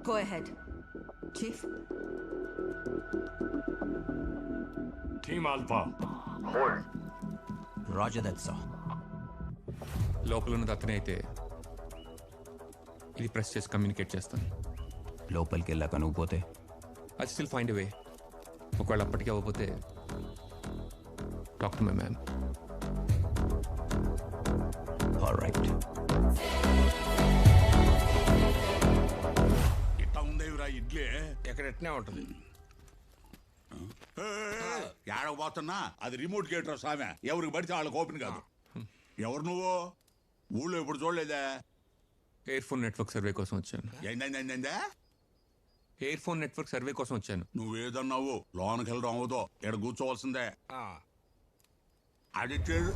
Go ahead. Chief? Team Alpha. Roger that, sir. లోపల ఉన్నది అతనే అయితే ఇది ప్రెస్ చేసి కమ్యూనికేట్ చేస్తాను. లోపలికి వెళ్ళాక నువ్వు పోతే ఐ స్టిల్ ఫైండ్ ఎ వే. ఒకవేళ అప్పటికి అవ్వకపోతే talk to my ma'am. All right. ఇట్లా ఉందేవిరా ఇడ్లీ. ఎక్కడ ఎట్నే ఉంటుంది. ఏడకపోతున్నా అది రిమోట్ గేటర్ సామె. ఎవరికి పడితే వాళ్ళకి ఓపెన్ కాదు. ఎవరు నువ్వు? ఊళ్ళో ఇప్పుడు చూడలేదా? ఎయిర్ ఫోన్ నెట్వర్క్ సర్వే కోసం వచ్చాను. ఏందా? ఎయిర్ ఫోన్ నెట్వర్క్ సర్వే కోసం వచ్చాను. నువ్వేదన్నావు లోనకి వెళ్ళడం అవదో. ఇక్కడ కూర్చోవలసిందే. అడిక్టెడ్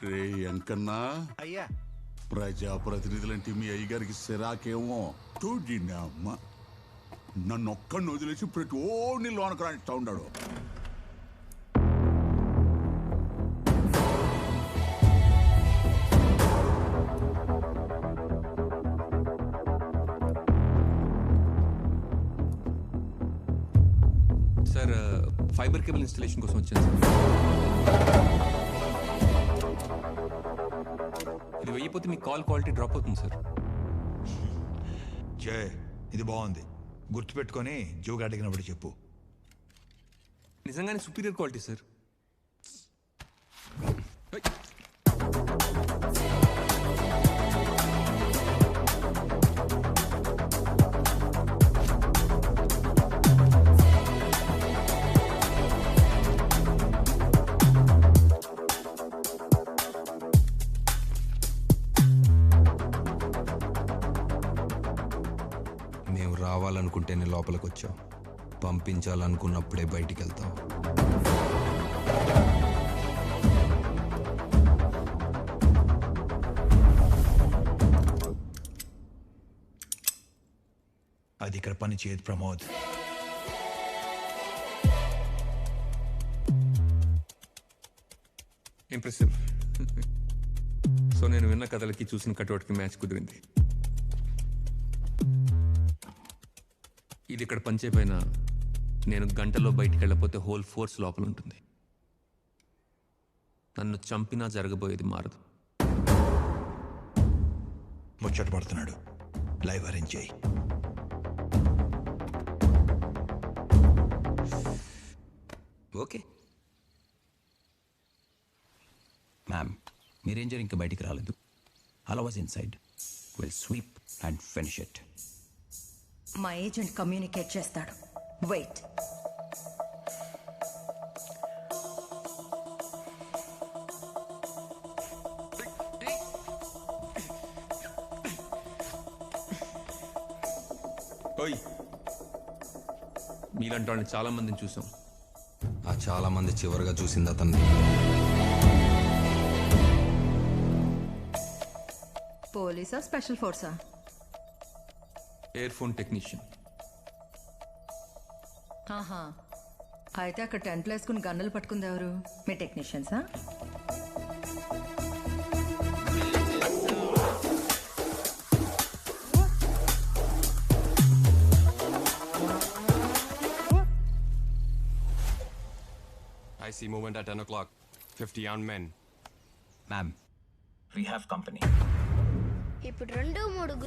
రే ఎంకన్నా. అయ్యా, ప్రజాప్రతినిధులంటే మీ అయ్యగారికి సిరాకేమో. చూడండి అమ్మ, నన్ను ఒక్కడిని వదిలేసి ప్రతి ఓడిని లోనకు రానిస్తా ఉన్నాడు. సార్ ఫైబర్ కేబుల్ ఇన్స్టలేషన్ కోసం వచ్చాను సార్. ఇది వెయ్యిపోతే మీ కాల్ క్వాలిటీ డ్రాప్ అవుతుంది సార్. జయ్, ఇది బాగుంది. గుర్తుపెట్టుకొని జోగా అడిగినప్పుడు చెప్పు. నిజంగానే సుపీరియర్ క్వాలిటీ సార్. మేము రావాలనుకుంటేనే లోపలికి వచ్చాం, పంపించాలనుకున్నప్పుడే బయటికి వెళ్తాం. అది ఇక్కడ పని చేయదు ప్రమోద్. ఇంప్రెసివ్. సో నేను విన్న కథలకి చూసిన కటౌట్కి మ్యాచ్ కుదిరింది. ఇది ఇక్కడ పనిచేయపోయినా నేను గంటలో బయటికి వెళ్ళకపోతే హోల్ ఫోర్స్ లోపల ఉంటుంది. నన్ను చంపినా జరగబోయేది మారదు. ముచ్చట పడుతున్నాడు. లైవ్ అరేంజ్ చేయి. ఓకే మ్యామ్, మీరేం ఇంకా బయటికి రాలేదు. అలా was inside. Will sweep and finish it. మా ఏజెంట్ కమ్యూనికేట్ చేస్తాడు. వెయిట్. ఓయ్, మీలాంటి వాళ్ళని చాలా మందిని చూసాం. ఆ చాలా మంది చివరిగా చూసింది అతన్ని. పోలీసా, స్పెషల్ ఫోర్సా? Air phone technician. ఆహా, అయితే అక్కడ టెంట్లు వేసుకుని గన్నులు పట్టుకుంది ఎవరు? మీ టెక్నీషియన్సా? I see movement at 10 o'clock. 50 armed men. Ma'am, we have company. ఇప్పుడు 2-3 గ్రూప్